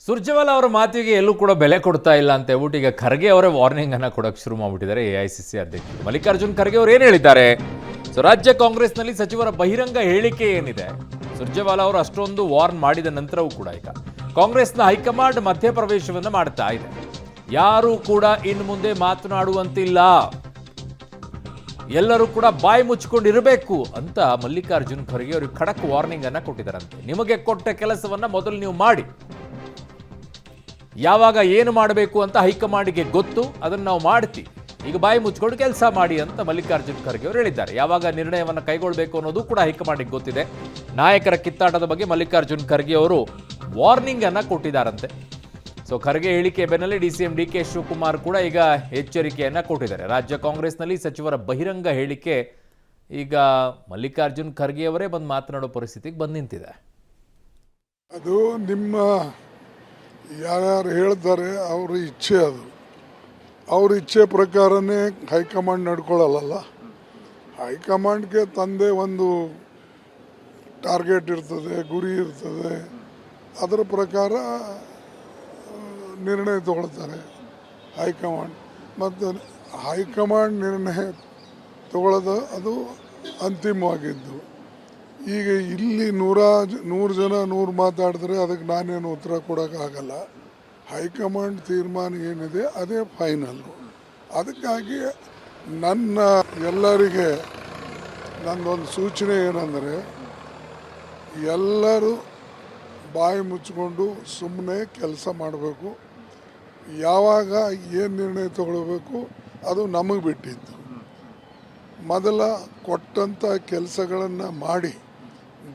ಸುರ್ಜೇವಾಲಾ ಅವರ ಮಾತಿಗೆ ಎಲ್ಲೂ ಕೂಡ ಬೆಲೆ ಕೊಡ್ತಾ ಇಲ್ಲ ಅಂತ ಹೇಳ್ಬಿಟ್ಟು ಈಗ ಖರ್ಗೆ ಅವರೇ ವಾರ್ನಿಂಗ್ ಅನ್ನ ಕೊಡಕ್ಕೆ ಶುರು ಮಾಡಿಬಿಟ್ಟಿದ್ದಾರೆ ಎಐಸಿಸಿ ಅಧ್ಯಕ್ಷರು ಮಲ್ಲಿಕಾರ್ಜುನ್ ಖರ್ಗೆ ಅವರು ಏನು ಹೇಳಿದ್ದಾರೆ. ರಾಜ್ಯ ಕಾಂಗ್ರೆಸ್ನಲ್ಲಿ ಸಚಿವರ ಬಹಿರಂಗ ಹೇಳಿಕೆ ಏನಿದೆ, ಸುರ್ಜೇವಾಲಾ ಅವರು ಅಷ್ಟೊಂದು ವಾರ್ನ್ ಮಾಡಿದ ನಂತರವೂ ಕೂಡ ಈಗ ಕಾಂಗ್ರೆಸ್ನ ಹೈಕಮಾಂಡ್ ಮಧ್ಯಪ್ರವೇಶವನ್ನ ಮಾಡ್ತಾ ಇದೆ. ಯಾರು ಕೂಡ ಇನ್ನು ಮುಂದೆ ಮಾತನಾಡುವಂತಿಲ್ಲ, ಎಲ್ಲರೂ ಕೂಡ ಬಾಯಿ ಮುಚ್ಚಿಕೊಂಡಿರಬೇಕು ಅಂತ ಮಲ್ಲಿಕಾರ್ಜುನ್ ಖರ್ಗೆ ಅವರು ಖಡಕ್ ವಾರ್ನಿಂಗ್ ಅನ್ನ ಕೊಟ್ಟಿದ್ದಾರಂತೆ. ನಿಮಗೆ ಕೊಟ್ಟ ಕೆಲಸವನ್ನ ಮೊದಲು ನೀವು ಮಾಡಿ, ಯಾವಾಗ ಏನು ಮಾಡಬೇಕು ಅಂತ ಹೈಕಮಾಂಡ್ಗೆ ಗೊತ್ತು, ಅದನ್ನು ನಾವು ಮಾಡ್ತೀವಿ, ಈಗ ಬಾಯಿ ಮುಚ್ಕೊಂಡು ಕೆಲಸ ಮಾಡಿ ಅಂತ ಮಲ್ಲಿಕಾರ್ಜುನ್ ಖರ್ಗೆ ಅವರು ಹೇಳಿದ್ದಾರೆ. ಯಾವಾಗ ನಿರ್ಣಯವನ್ನು ಕೈಗೊಳ್ಳಬೇಕು ಅನ್ನೋದು ಕೂಡ ಹೈಕಮಾಂಡ್ಗೆ ಗೊತ್ತಿದೆ. ನಾಯಕರ ಕಿತ್ತಾಟದ ಬಗ್ಗೆ ಮಲ್ಲಿಕಾರ್ಜುನ್ ಖರ್ಗೆ ಅವರು ವಾರ್ನಿಂಗ್ ಅನ್ನ ಕೊಟ್ಟಿದ್ದಾರಂತೆ. ಖರ್ಗೆ ಹೇಳಿಕೆ ಬೆನ್ನಲ್ಲೇ ಡಿಸಿಎಂ ಡಿ ಕೆ ಶಿವಕುಮಾರ್ ಕೂಡ ಈಗ ಎಚ್ಚರಿಕೆಯನ್ನ ಕೊಟ್ಟಿದ್ದಾರೆ. ರಾಜ್ಯ ಕಾಂಗ್ರೆಸ್ನಲ್ಲಿ ಸಚಿವರ ಬಹಿರಂಗ ಹೇಳಿಕೆ ಈಗ ಮಲ್ಲಿಕಾರ್ಜುನ್ ಖರ್ಗೆ ಅವರೇ ಬಂದು ಮಾತನಾಡೋ ಪರಿಸ್ಥಿತಿಗೆ ಬಂದು ನಿಂತಿದೆ. ಅದು ನಿಮ್ಮ ಯಾರ್ಯಾರು ಹೇಳ್ತಾರೆ ಅವ್ರ ಇಚ್ಛೆ, ಅದು ಅವ್ರ ಇಚ್ಛೆ ಪ್ರಕಾರನೇ ಹೈಕಮಾಂಡ್ ನಡ್ಕೊಳ್ಳಲ್ಲ. ಹೈಕಮಾಂಡ್ಗೆ ತಂದೆ ಒಂದು ಟಾರ್ಗೆಟ್ ಇರ್ತದೆ, ಗುರಿ ಇರ್ತದೆ, ಅದರ ಪ್ರಕಾರ ನಿರ್ಣಯ ತಗೊಳ್ತಾರೆ ಹೈಕಮಾಂಡ್. ಮತ್ತು ಹೈಕಮಾಂಡ್ ನಿರ್ಣಯ ತಗೊಳ್ಳೋದು ಅದು ಅಂತಿಮವಾಗಿದ್ದು. ಈಗ ಇಲ್ಲಿ ನೂರು ಜನ ಮಾತಾಡಿದ್ರೆ ಅದಕ್ಕೆ ನಾನೇನು ಉತ್ತರ ಕೊಡೋಕ್ಕಾಗಲ್ಲ. ಹೈಕಮಾಂಡ್ ತೀರ್ಮಾನ ಏನಿದೆ ಅದೇ ಫೈನಲ್ಲು. ಅದಕ್ಕಾಗಿ ನನ್ನ ಎಲ್ಲರಿಗೆ ನನ್ನೊಂದು ಸೂಚನೆ ಏನಂದರೆ, ಎಲ್ಲರೂ ಬಾಯಿ ಮುಚ್ಚಿಕೊಂಡು ಸುಮ್ಮನೆ ಕೆಲಸ ಮಾಡಬೇಕು. ಯಾವಾಗ ಏನು ನಿರ್ಣಯ ತಗೊಳ್ಬೇಕು ಅದು ನಮಗೆ ಬಿಟ್ಟಿದ್ದು. ಮೊದಲ ಕೊಟ್ಟಂಥ ಕೆಲಸಗಳನ್ನು ಮಾಡಿ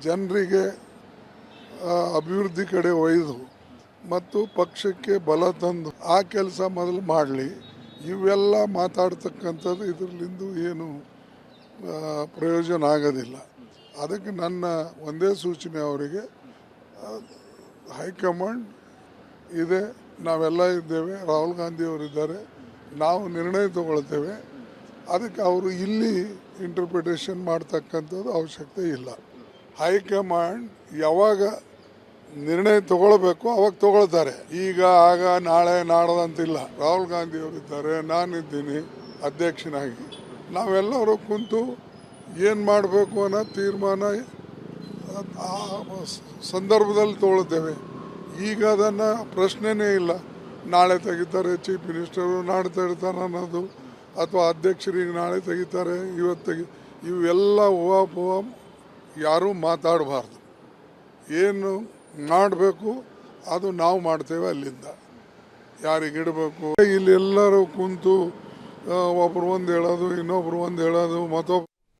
ಜನರಿಗೆ ಅಭಿವೃದ್ಧಿ ಕಡೆ ಒಯ್ದು ಮತ್ತು ಪಕ್ಷಕ್ಕೆ ಬಲ ತಂದು ಆ ಕೆಲಸ ಮೊದಲು ಮಾಡಲಿ. ಇವೆಲ್ಲ ಮಾತಾಡ್ತಕ್ಕಂಥದ್ದು ಇದರಲ್ಲಿಂದ ಏನು ಪ್ರಯೋಜನ ಆಗೋದಿಲ್ಲ. ಅದಕ್ಕೆ ನನ್ನ ಒಂದೇ ಸೂಚನೆ ಅವರಿಗೆ, ಹೈಕಮಾಂಡ್ ಇದೆ, ನಾವೆಲ್ಲ ಇದ್ದೇವೆ, ರಾಹುಲ್ ಗಾಂಧಿಯವರಿದ್ದಾರೆ, ನಾವು ನಿರ್ಣಯ ತಗೊಳ್ತೇವೆ. ಅದಕ್ಕೆ ಅವರು ಇಲ್ಲಿ ಇಂಟರ್ಪ್ರಿಟೇಷನ್ ಮಾಡ್ತಕ್ಕಂಥದ್ದು ಅವಶ್ಯಕತೆ ಇಲ್ಲ. ಹೈಕಮಾಂಡ್ ಯಾವಾಗ ನಿರ್ಣಯ ತಗೊಳ್ಬೇಕು ಅವಾಗ ತಗೊಳ್ತಾರೆ. ಈಗ ಆಗ ನಾಳೆ ನಾಡದಂತಿಲ್ಲ. ರಾಹುಲ್ ಗಾಂಧಿಯವರಿದ್ದಾರೆ, ನಾನಿದ್ದೀನಿ ಅಧ್ಯಕ್ಷನಾಗಿ, ನಾವೆಲ್ಲರೂ ಕುಂತು ಏನು ಮಾಡಬೇಕು ಅನ್ನೋ ತೀರ್ಮಾನ ಆ ಸಂದರ್ಭದಲ್ಲಿ ತಗೊಳ್ತೇವೆ. ಈಗ ಅದನ್ನು ಪ್ರಶ್ನೆನೇ ಇಲ್ಲ. ನಾಳೆ ತೆಗಿತಾರೆ ಚೀಫ್ ಮಿನಿಸ್ಟರು, ನಾಳೆ ತೆಗಿತಾರೆ ಅನ್ನೋದು, ಅಥವಾ ಅಧ್ಯಕ್ಷರಿಗೆ ನಾಳೆ ತೆಗಿತಾರೆ ಇವತ್ತು ಇವೆಲ್ಲ ಊಹಾಪೋಹ ಯಾರೂ ಮಾತಾಡಬಾರ್ದು. ಏನು ಮಾಡಬೇಕು ಅದು ನಾವು ಮಾಡ್ತೇವೆ. ಅಲ್ಲಿಂದ ಯಾರಿಗಿಡಬೇಕು, ಇಲ್ಲಿ ಎಲ್ಲರೂ ಕುಂತು ಒಬ್ಬರು ಒಂದು ಹೇಳೋದು, ಇನ್ನೊಬ್ರು ಒಂದು ಹೇಳೋದು, ಮತ್ತೊಬ್ಬರು